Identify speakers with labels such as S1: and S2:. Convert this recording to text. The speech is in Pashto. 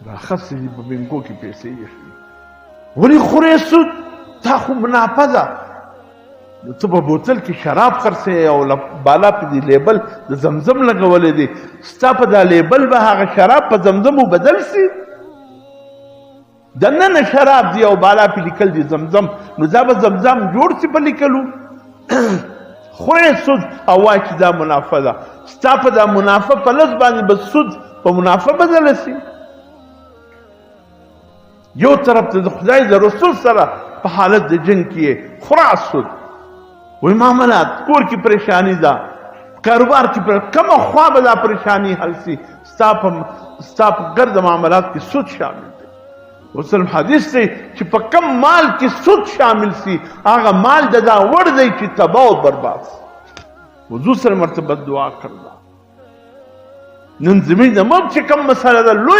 S1: راخص دي په بینکو کې پیسې اخلي ولې خورې سود تا خو منافع ده نو ته په بوتل کې شراب خرڅې او بالا په دې لیبل د زمزم لګولې دي ستا په دا لیبل به هغه شراب په زمزم بدل سي دننه شراب دی او بالا په لیکل دي زمزم نو دا به زمزم جوړ سي په لیکلو خورې سود او وایي چې دا منافع ده ستا په دا منافع په لږ باندې به سود په منافع بدله سي یو طرف ته د خدای د رسول سره په حالت د جنګ کې خورا سود وی معاملات کور کی پریشانی دا کاروبار کی کم خوا به دا پریشانی حل سی ستا په ګرد معاملات کې سود شامل دی وسلم حدیث دی چې په کم مال کې سود شامل سی هغه مال د دا وړ دی چې تباہ او برباد حضور سره مرتبه دعا کړل نن زمین د مم چې کم مسله ده